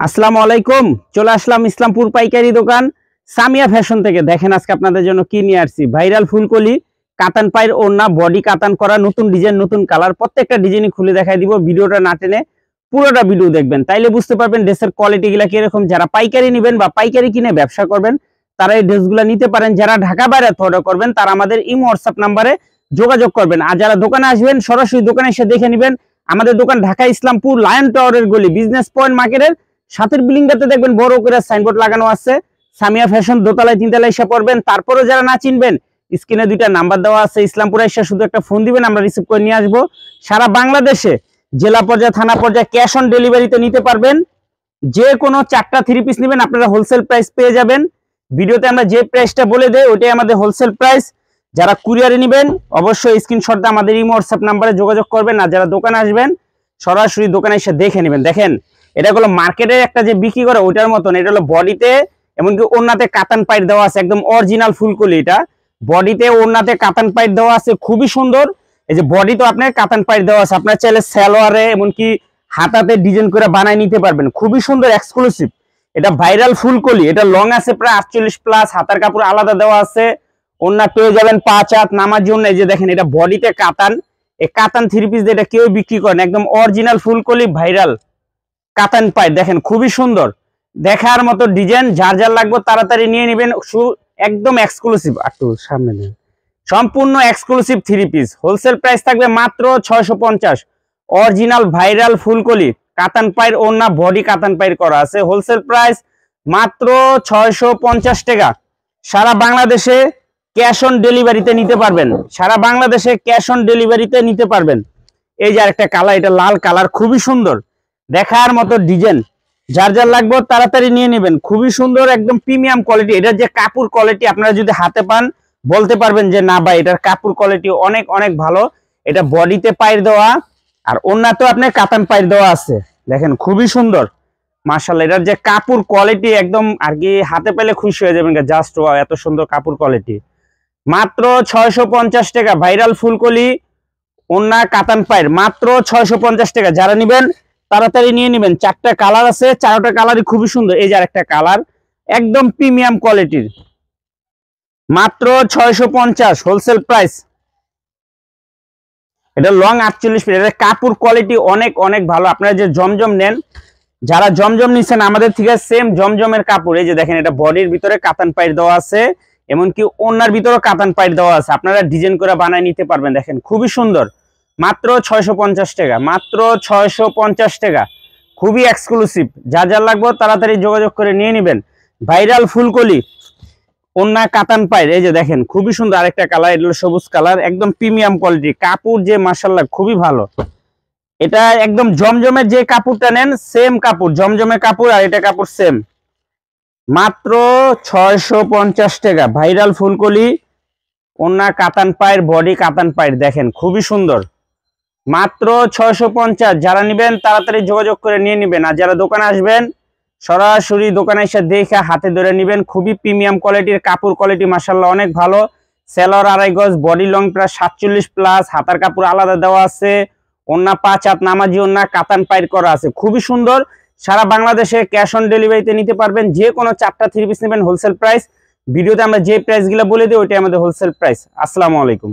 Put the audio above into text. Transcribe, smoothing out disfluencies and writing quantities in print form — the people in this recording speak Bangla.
আসসালামু আলাইকুম। চলে আসলাম ইসলামপুর পাইকারি দোকান সামিয়া ফ্যাশন থেকে। দেখেন আজকে আপনাদের জন্য কি নিয়ে আসছি। ভাইরাল ফুলকলি কাতান পায়ের ওড়না, বডি কাতান করা, নতুন ডিজাইন, নতুন কালার, প্রত্যেকটা ডিজাইনই খুলে দেখাই দিব। ভিডিওটা না টেনে পুরোটা ভিডিও দেখবেন, তাইলে বুঝতে পারবেন ড্রেসের কোয়ালিটি গুলা কিরকম। যারা পাইকারি নেবেন বা পাইকারি কিনে ব্যবসা করবেন তারা এই ড্রেসগুলো নিতে পারেন। যারা ঢাকা বাইরে অর্ডার করবেন তারা আমাদের ইমো হোয়াটসঅ্যাপ নাম্বারে যোগাযোগ করবেন। আর যারা দোকানে আসবেন সরাসরি দোকানে এসে দেখে নেবেন। আমাদের দোকান ঢাকা ইসলামপুর লায়ন টাওয়ারের গলি, বিজনেস পয়েন্ট মার্কেটের সাথের বিল্ডিংটাতে দেখবেন বড় করে সাইনবোর্ড লাগানো আছে সামিয়া ফ্যাশন। দোতলায় তিনতলায় এসে পড়বেন। তারপরেও যারা না চিনবেন স্ক্রিনে দুইটা নাম্বার দেওয়া আছে, ইসলামপুরে এসে শুধু একটা ফোন দিবেন, আমরা রিসিভ করে নিয়ে আসবো। সারা বাংলাদেশে জেলা পর্যায়ে, থানা পর্যায়ে ক্যাশ অন ডেলিভারিতে নিতে পারবেন। যে কোনো 4টা 3 পিস নেবেন আপনারা হোলসেল প্রাইস পেয়ে যাবেন। ভিডিওতে আমরা যে প্রাইসটা বলে দেই ওইটাই আমাদের হোলসেল প্রাইস। যারা কুরিয়ারে নেবেন অবশ্যই স্ক্রিনশট দিয়ে আমাদের ইমো হোয়াটসঅ্যাপ নাম্বারে যোগাযোগ করবেন। আর যারা দোকানে আসবেন সরাসরি দোকানে এসে দেখে নেবেন। দেখেন এটা হলো মার্কেটের একটা যে বিক্রি করে ওইটার মতন। এটা হলো বডিতে এমনকি ওড়নাতে কাতান পাইট দেওয়া আছে, একদম অরিজিনাল ফুলকলি। এটা বডিতে ওড়নাতে কাতান পাইট দেওয়া আছে, খুবই সুন্দর। এই যে বডি তো আপনার কাতান পাইট দেওয়া আছে, আপনার চাইলে সালোয়ারে এমনকি হাতাতে ডিজাইন করে বানাই নিতে পারবেন। খুবই সুন্দর এক্সক্লুসিভ। এটা ভাইরাল ফুলকলি। এটা লং আছে প্রায় 48 প্লাস, হাতার কাপড় আলাদা দেওয়া আছে। ওড়না পেয়ে যাবেন 5 হাত নামার জন্য। এই যে দেখেন এটা বডিতে কাতান, এই কাতান 3 পিস এটা কেউ বিক্রি করেন, একদম অরিজিনাল ফুলকলি ভাইরাল কাতান পাইট। দেখেন খুবই সুন্দর, দেখার মতো ডিজাইন। যার যার লাগবে তাড়াতাড়ি নিয়ে নেবেন। একদম এক্সক্লুসিভ, একটু সামনে নেন। সম্পূর্ণ এক্সক্লুসিভ 3 পিস। হোলসেল প্রাইস থাকবে মাত্র 650। অরিজিনাল ভাইরাল ফুলকলি কাতান পাইর ওড়না, বডি কাতান পাইর করা আছে। হোলসেল প্রাইস মাত্র 650 টাকা। সারা বাংলাদেশে ক্যাশ অন ডেলিভারিতে নিতে পারবেন। সারা বাংলাদেশে ক্যাশ অন ডেলিভারিতে নিতে পারবেন। এই যে আরেকটা কালার, এটা লাল কালার, খুবই সুন্দর, দেখার মতো ডিজাইন। যার যার লাগবে তাড়াতাড়ি নিয়ে নেবেন। খুবই সুন্দর, একদম প্রিমিয়াম কোয়ালিটি। এটার যে কাপড় কোয়ালিটি আপনারা যদি হাতে পান বলতে পারবেন যে না ভাই এটার কাপড় কোয়ালিটি অনেক অনেক ভালো। এটা বডিতে পাইর দেওয়া আর ওড়নাতেও আপনার কাতান পাইর দেওয়া আছে। দেখেন খুবই সুন্দর মাশাআল্লাহ। এটার যে কাপড় কোয়ালিটি একদম আর কি হাতে পেলে খুশি হয়ে যাবেন। জাস্ট এত সুন্দর কাপড় কোয়ালিটি। মাত্র 650 টাকা। ভাইরাল ফুলকলি ওড়না কাতান পাইর মাত্র 650 টাকা। যারা নেবেন তাড়াতাড়ি নিয়ে নেবেন। 4টা কালার আছে, 4টা কালারই খুবই সুন্দর। এই যে আরেকটা কালার একদম প্রিমিয়াম কোয়ালিটির, মাত্র 650 হোলসেল প্রাইস। এটা লং 48 ফিট। এটা কাপড় কোয়ালিটি অনেক অনেক ভালো। আপনারা যে জমজম নেন, যারা জমজম নিচ্ছেন আমাদের থেকে সেম জমজমের কাপড়। এই যে দেখেন এটা বডির ভিতরে কাতান পাইট দেওয়া আছে, এমনকি ওড়নার ভিতরে কাতান পাইট দেওয়া আছে। আপনারা ডিজাইন করে বানায় নিতে পারবেন। দেখেন খুবই সুন্দর, মাত্র 650 টাকা। মাত্র 650 টাকা, খুবই এক্সক্লুসিভ। যার যার লাগবে তাড়াতাড়ি যোগাযোগ করে নিয়ে নেবেন। ভাইরাল ফুলকলি ওড়না কাতান পাইর। এই যে দেখেন খুবই সুন্দর আরেকটা কালার, এটা হলো সবুজ কালার, একদম প্রিমিয়াম কোয়ালিটি। কাপড় যে মাশাআল্লাহ খুবই ভালো। এটা একদম জমজমের যে কাপড়টা নেন সেম কাপড়, জমজমের কাপড় আর এটা কাপড় সেম। মাত্র 650 টাকা। ভাইরাল ফুলকলি ওড়না কাতান পাইর, বডি কাতান পাইর। দেখেন খুবই সুন্দর, মাত্র 650। যারা নেবেন তাড়াতাড়ি যোগাযোগ করে নিয়ে নেবেন। আর যারা দোকানে আসবেন সরাসরি দোকানে এসে দেখে হাতে ধরে নেবেন। খুবই প্রিমিয়াম কোয়ালিটির কাপড় কোয়ালিটি মাশাআল্লাহ অনেক ভালো। সেলর 2.5 গজ, বডি লং প্রায় 47 প্লাস, হাতার কাপড় আলাদা দেওয়া আছে। ওড়না 5 হাত নামাজি ওড়না কাতান পাইর করা আছে, খুবই সুন্দর। সারা বাংলাদেশে ক্যাশ অন ডেলিভারিতে নিতে পারবেন। যে কোনো 4টা 3 পিস নেবেন হোলসেল প্রাইস। ভিডিওতে আমরা যে প্রাইস গুলো বলে দিই ওইটাই আমাদের হোলসেল প্রাইস। আসসালামু আলাইকুম।